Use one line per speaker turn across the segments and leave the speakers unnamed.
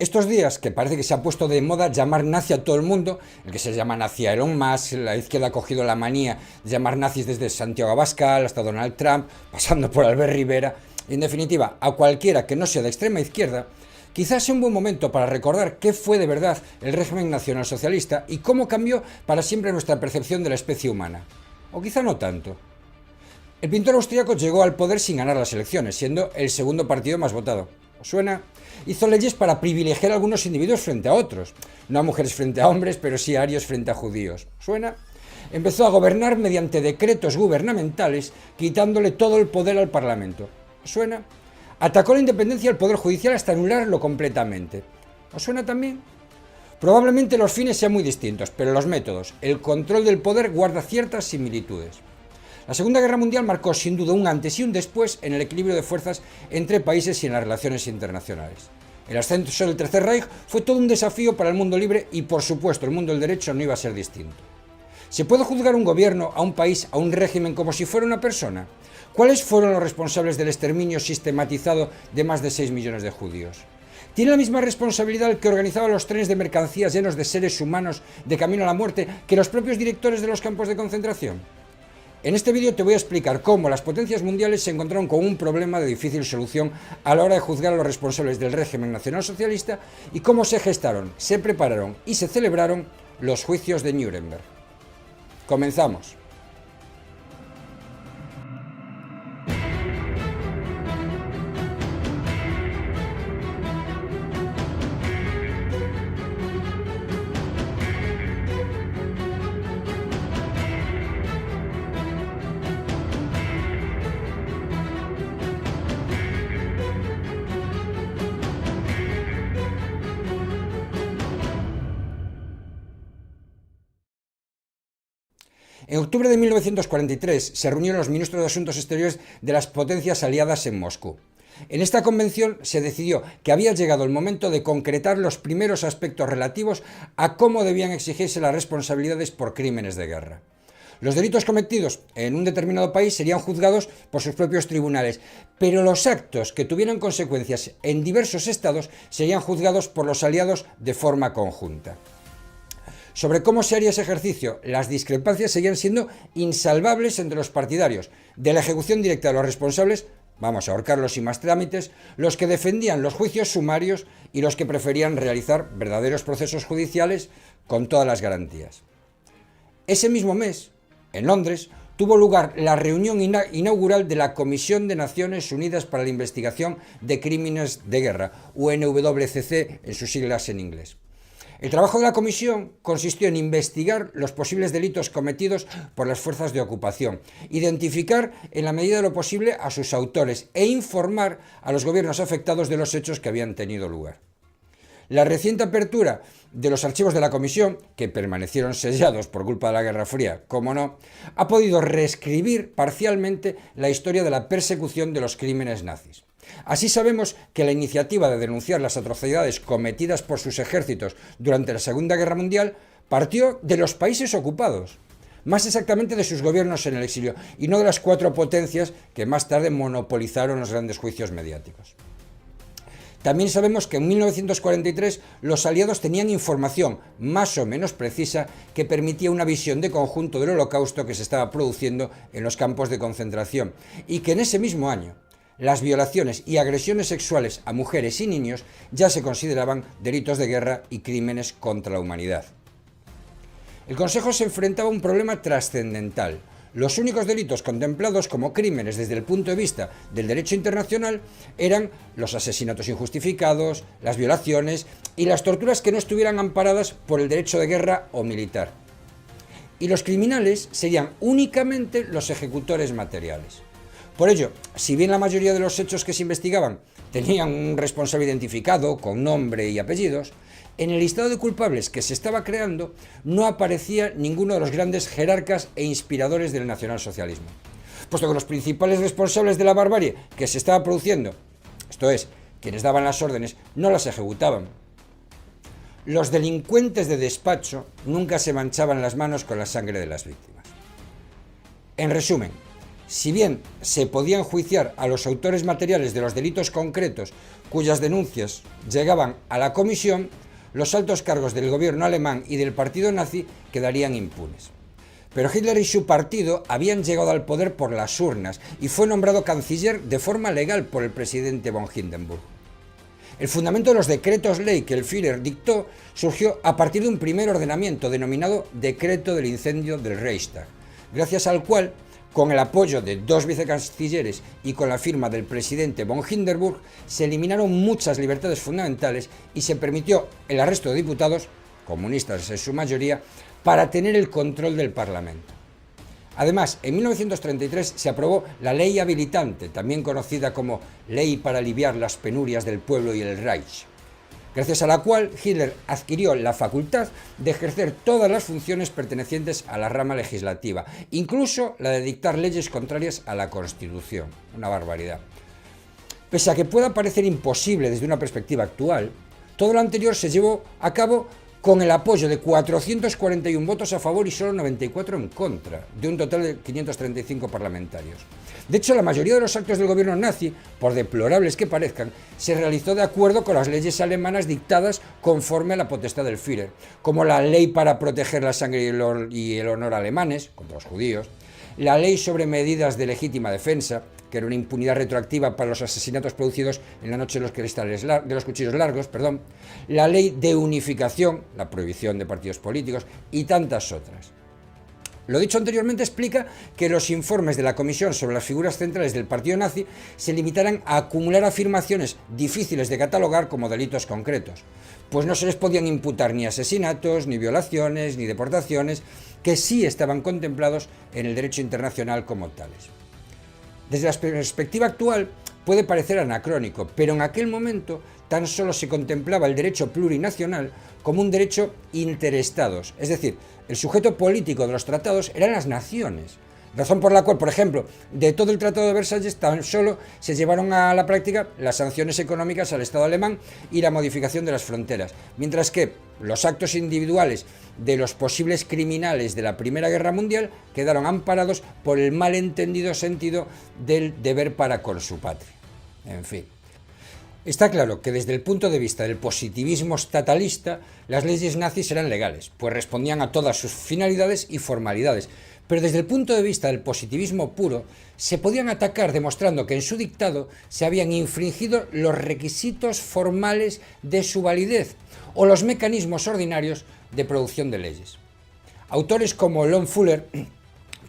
Estos días, que parece que se ha puesto de moda llamar nazi a todo el mundo, el que se llama nazi a Elon Musk, la izquierda ha cogido la manía de llamar nazis desde Santiago Abascal hasta Donald Trump, pasando por Albert Rivera, y en definitiva, a cualquiera que no sea de extrema izquierda, quizás sea un buen momento para recordar qué fue de verdad el régimen nacionalsocialista y cómo cambió para siempre nuestra percepción de la especie humana. O quizá no tanto. El pintor austríaco llegó al poder sin ganar las elecciones, siendo el segundo partido más votado. ¿Os suena? Hizo leyes para privilegiar a algunos individuos frente a otros. No a mujeres frente a hombres, pero sí a arios frente a judíos. ¿Suena? Empezó a gobernar mediante decretos gubernamentales, quitándole todo el poder al Parlamento. ¿Os suena? Atacó la independencia del Poder Judicial hasta anularlo completamente. ¿Os suena también? Probablemente los fines sean muy distintos, pero los métodos, el control del poder guarda ciertas similitudes. La Segunda Guerra Mundial marcó sin duda un antes y un después en el equilibrio de fuerzas entre países y en las relaciones internacionales. El ascenso del Tercer Reich fue todo un desafío para el mundo libre y, por supuesto, el mundo del derecho no iba a ser distinto. ¿Se puede juzgar un gobierno, a un país, a un régimen como si fuera una persona? ¿Cuáles fueron los responsables del exterminio sistematizado de más de 6 millones de judíos? ¿Tiene la misma responsabilidad el que organizaba los trenes de mercancías llenos de seres humanos de camino a la muerte que los propios directores de los campos de concentración? En este vídeo te voy a explicar cómo las potencias mundiales se encontraron con un problema de difícil solución a la hora de juzgar a los responsables del régimen nacionalsocialista y cómo se gestaron, se prepararon y se celebraron los juicios de Nuremberg. Comenzamos. En octubre de 1943 se reunieron los ministros de Asuntos Exteriores de las potencias aliadas en Moscú. En esta convención se decidió que había llegado el momento de concretar los primeros aspectos relativos a cómo debían exigirse las responsabilidades por crímenes de guerra. Los delitos cometidos en un determinado país serían juzgados por sus propios tribunales, pero los actos que tuvieran consecuencias en diversos estados serían juzgados por los aliados de forma conjunta. Sobre cómo se haría ese ejercicio, las discrepancias seguían siendo insalvables entre los partidarios de la ejecución directa de los responsables, vamos a ahorcarlos sin más trámites, los que defendían los juicios sumarios y los que preferían realizar verdaderos procesos judiciales con todas las garantías. Ese mismo mes, en Londres, tuvo lugar la reunión inaugural de la Comisión de Naciones Unidas para la Investigación de Crímenes de Guerra, UNWCC en sus siglas en inglés. El trabajo de la comisión consistió en investigar los posibles delitos cometidos por las fuerzas de ocupación, identificar en la medida de lo posible a sus autores e informar a los gobiernos afectados de los hechos que habían tenido lugar. La reciente apertura de los archivos de la comisión, que permanecieron sellados por culpa de la Guerra Fría, como no, ha podido reescribir parcialmente la historia de la persecución de los crímenes nazis. Así sabemos que la iniciativa de denunciar las atrocidades cometidas por sus ejércitos durante la Segunda Guerra Mundial partió de los países ocupados, más exactamente de sus gobiernos en el exilio, y no de las 4 potencias que más tarde monopolizaron los grandes juicios mediáticos. También sabemos que en 1943 los aliados tenían información más o menos precisa que permitía una visión de conjunto del holocausto que se estaba produciendo en los campos de concentración y que en ese mismo año las violaciones y agresiones sexuales a mujeres y niños ya se consideraban delitos de guerra y crímenes contra la humanidad. El Consejo se enfrentaba a un problema trascendental. Los únicos delitos contemplados como crímenes desde el punto de vista del derecho internacional eran los asesinatos injustificados, las violaciones y las torturas que no estuvieran amparadas por el derecho de guerra o militar. Y los criminales serían únicamente los ejecutores materiales. Por ello, si bien la mayoría de los hechos que se investigaban tenían un responsable identificado, con nombre y apellidos, en el listado de culpables que se estaba creando no aparecía ninguno de los grandes jerarcas e inspiradores del nacionalsocialismo, puesto que los principales responsables de la barbarie que se estaba produciendo, esto es, quienes daban las órdenes, no las ejecutaban. Los delincuentes de despacho nunca se manchaban las manos con la sangre de las víctimas. En resumen, Si bien se podía enjuiciar a los autores materiales de los delitos concretos cuyas denuncias llegaban a la comisión, los altos cargos del gobierno alemán y del partido nazi quedarían impunes. Pero Hitler y su partido habían llegado al poder por las urnas y fue nombrado canciller de forma legal por el presidente von Hindenburg. El fundamento de los decretos ley que el Führer dictó surgió a partir de un primer ordenamiento denominado Decreto del Incendio del Reichstag, gracias al cual, con el apoyo de 2 vicecancilleres y con la firma del presidente von Hindenburg, se eliminaron muchas libertades fundamentales y se permitió el arresto de diputados, comunistas en su mayoría, para tener el control del Parlamento. Además, en 1933 se aprobó la Ley Habilitante, también conocida como Ley para aliviar las penurias del pueblo y el Reich, gracias a la cual Hitler adquirió la facultad de ejercer todas las funciones pertenecientes a la rama legislativa, incluso la de dictar leyes contrarias a la Constitución. Una barbaridad. Pese a que pueda parecer imposible desde una perspectiva actual, todo lo anterior se llevó a cabo con el apoyo de 441 votos a favor y solo 94 en contra, de un total de 535 parlamentarios. De hecho, la mayoría de los actos del gobierno nazi, por deplorables que parezcan, se realizó de acuerdo con las leyes alemanas dictadas conforme a la potestad del Führer, como la ley para proteger la sangre y el honor alemanes, contra los judíos, la ley sobre medidas de legítima defensa, que era una impunidad retroactiva para los asesinatos producidos en la noche de los cuchillos largos, la ley de unificación, la prohibición de partidos políticos y tantas otras. Lo dicho anteriormente explica que los informes de la Comisión sobre las figuras centrales del partido nazi se limitaran a acumular afirmaciones difíciles de catalogar como delitos concretos, pues no se les podían imputar ni asesinatos, ni violaciones, ni deportaciones, que sí estaban contemplados en el derecho internacional como tales. Desde la perspectiva actual puede parecer anacrónico, pero en aquel momento tan solo se contemplaba el derecho plurinacional como un derecho interestados, es decir, el sujeto político de los tratados eran las naciones, razón por la cual, por ejemplo, de todo el Tratado de Versalles tan solo se llevaron a la práctica las sanciones económicas al Estado alemán y la modificación de las fronteras, mientras que los actos individuales de los posibles criminales de la Primera Guerra Mundial quedaron amparados por el malentendido sentido del deber para con su patria. En fin. Está claro que desde el punto de vista del positivismo estatalista, las leyes nazis eran legales, pues respondían a todas sus finalidades y formalidades, pero desde el punto de vista del positivismo puro, se podían atacar demostrando que en su dictado se habían infringido los requisitos formales de su validez o los mecanismos ordinarios de producción de leyes. Autores como Lon Fuller,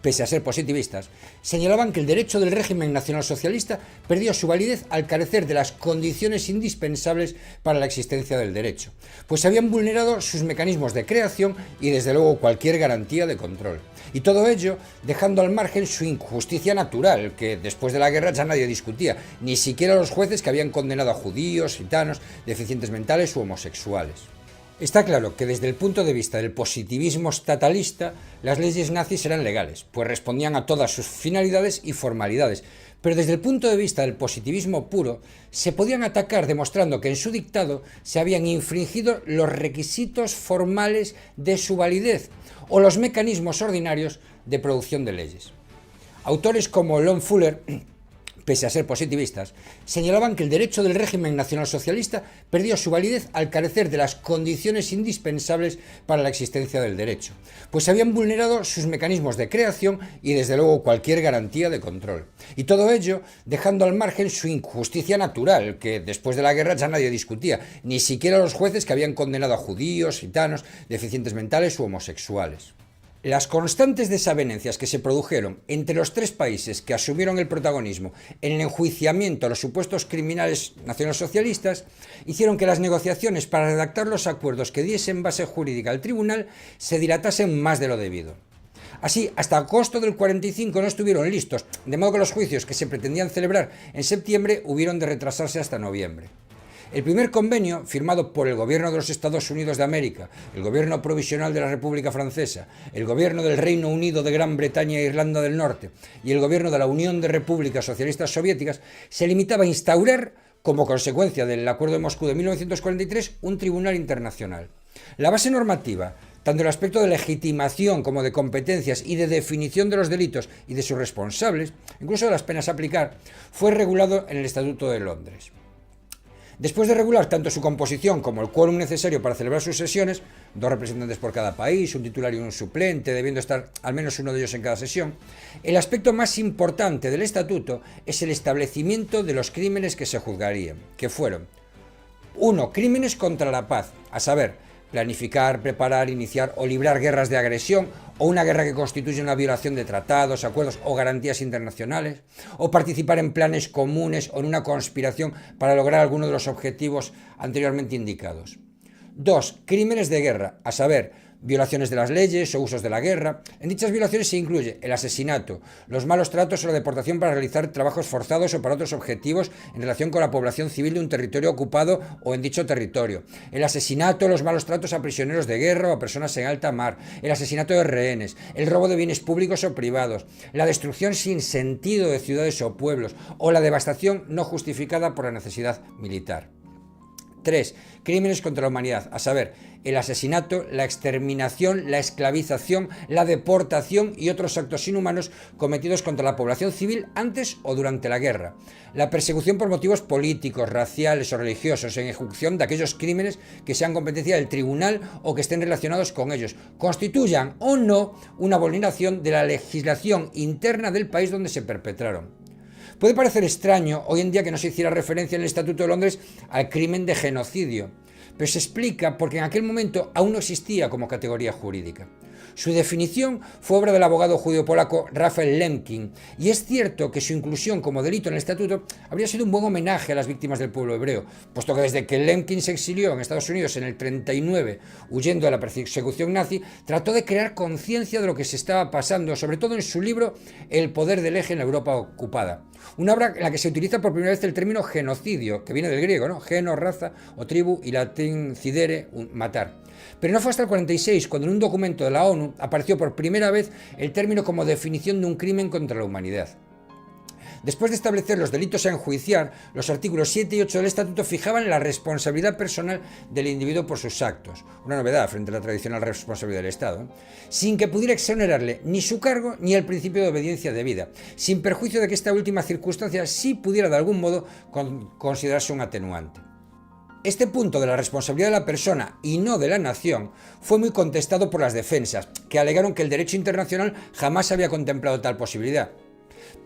pese a ser positivistas, señalaban que el derecho del régimen nacionalsocialista perdió su validez al carecer de las condiciones indispensables para la existencia del derecho, pues se habían vulnerado sus mecanismos de creación y desde luego cualquier garantía de control. Y todo ello dejando al margen su injusticia natural, que después de la guerra ya nadie discutía, ni siquiera los jueces que habían condenado a judíos, gitanos, deficientes mentales u homosexuales. Está claro que desde el punto de vista del positivismo estatalista, las leyes nazis eran legales, pues respondían a todas sus finalidades y formalidades, pero desde el punto de vista del positivismo puro, se podían atacar demostrando que en su dictado se habían infringido los requisitos formales de su validez o los mecanismos ordinarios de producción de leyes. Autores como Lon Fuller, pese a ser positivistas, señalaban que el derecho del régimen nacionalsocialista perdió su validez al carecer de las condiciones indispensables para la existencia del derecho, pues se habían vulnerado sus mecanismos de creación y desde luego cualquier garantía de control. Y todo ello dejando al margen su injusticia natural, que después de la guerra ya nadie discutía, ni siquiera los jueces que habían condenado a judíos, gitanos, deficientes mentales u homosexuales. Las constantes desavenencias que se produjeron entre los tres países que asumieron el protagonismo en el enjuiciamiento a los supuestos criminales nacionalsocialistas hicieron que las negociaciones para redactar los acuerdos que diesen base jurídica al tribunal se dilatasen más de lo debido. Así, hasta agosto del 45 no estuvieron listos, de modo que los juicios que se pretendían celebrar en septiembre hubieron de retrasarse hasta noviembre. El primer convenio, firmado por el gobierno de los Estados Unidos de América, el gobierno provisional de la República Francesa, el gobierno del Reino Unido de Gran Bretaña e Irlanda del Norte y el gobierno de la Unión de Repúblicas Socialistas Soviéticas, se limitaba a instaurar, como consecuencia del Acuerdo de Moscú de 1943, un tribunal internacional. La base normativa tanto el aspecto de legitimación como de competencias y de definición de los delitos y de sus responsables, incluso de las penas a aplicar, fue regulado en el Estatuto de Londres. Después de regular tanto su composición como el quórum necesario para celebrar sus sesiones, 2 representantes por cada país, un titular y un suplente, debiendo estar al menos uno de ellos en cada sesión, el aspecto más importante del estatuto es el establecimiento de los crímenes que se juzgarían, que fueron 1. Crímenes contra la paz, a saber, planificar, preparar, iniciar o librar guerras de agresión o una guerra que constituye una violación de tratados, acuerdos o garantías internacionales, o participar en planes comunes o en una conspiración para lograr alguno de los objetivos anteriormente indicados. 2. Crímenes de guerra, a saber, violaciones de las leyes o usos de la guerra. En dichas violaciones se incluye el asesinato, los malos tratos o la deportación para realizar trabajos forzados o para otros objetivos en relación con la población civil de un territorio ocupado o en dicho territorio, el asesinato o los malos tratos a prisioneros de guerra o a personas en alta mar, el asesinato de rehenes, el robo de bienes públicos o privados, la destrucción sin sentido de ciudades o pueblos o la devastación no justificada por la necesidad militar. 3. Crímenes contra la humanidad, a saber, el asesinato, la exterminación, la esclavización, la deportación y otros actos inhumanos cometidos contra la población civil antes o durante la guerra, la persecución por motivos políticos, raciales o religiosos en ejecución de aquellos crímenes que sean competencia del tribunal o que estén relacionados con ellos, constituyan o no una vulneración de la legislación interna del país donde se perpetraron. Puede parecer extraño hoy en día que no se hiciera referencia en el Estatuto de Londres al crimen de genocidio, pero se explica porque en aquel momento aún no existía como categoría jurídica. Su definición fue obra del abogado judío-polaco Raphael Lemkin, y es cierto que su inclusión como delito en el estatuto habría sido un buen homenaje a las víctimas del pueblo hebreo, puesto que desde que Lemkin se exilió en Estados Unidos en el 39, huyendo de la persecución nazi, trató de crear conciencia de lo que se estaba pasando, sobre todo en su libro El poder del eje en la Europa ocupada. Una obra en la que se utiliza por primera vez el término genocidio, que viene del griego, ¿no? Geno, raza o tribu, y latín cidere, matar. Pero no fue hasta el 46 cuando en un documento de la ONU apareció por primera vez el término como definición de un crimen contra la humanidad. Después de establecer los delitos a enjuiciar, los artículos 7 y 8 del Estatuto fijaban la responsabilidad personal del individuo por sus actos, una novedad frente a la tradicional responsabilidad del Estado, sin que pudiera exonerarle ni su cargo ni el principio de obediencia debida, sin perjuicio de que esta última circunstancia sí pudiera de algún modo considerarse un atenuante. Este punto de la responsabilidad de la persona y no de la nación fue muy contestado por las defensas, que alegaron que el derecho internacional jamás había contemplado tal posibilidad.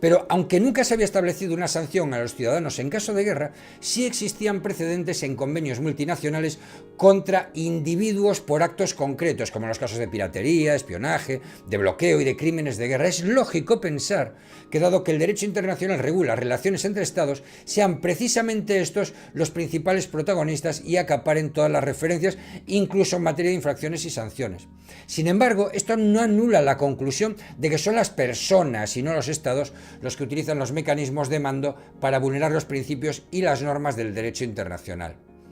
Pero aunque nunca se había establecido una sanción a los ciudadanos en caso de guerra, sí existían precedentes en convenios multinacionales contra individuos por actos concretos, como en los casos de piratería, espionaje, de bloqueo y de crímenes de guerra. Es lógico pensar que, dado que el derecho internacional regula relaciones entre estados, sean precisamente estos los principales protagonistas y acaparen todas las referencias, incluso en materia de infracciones y sanciones. Sin embargo, esto no anula la conclusión de que son las personas y no los estados los que utilizan los mecanismos de mando para vulnerar los principios y las normas del derecho internacional.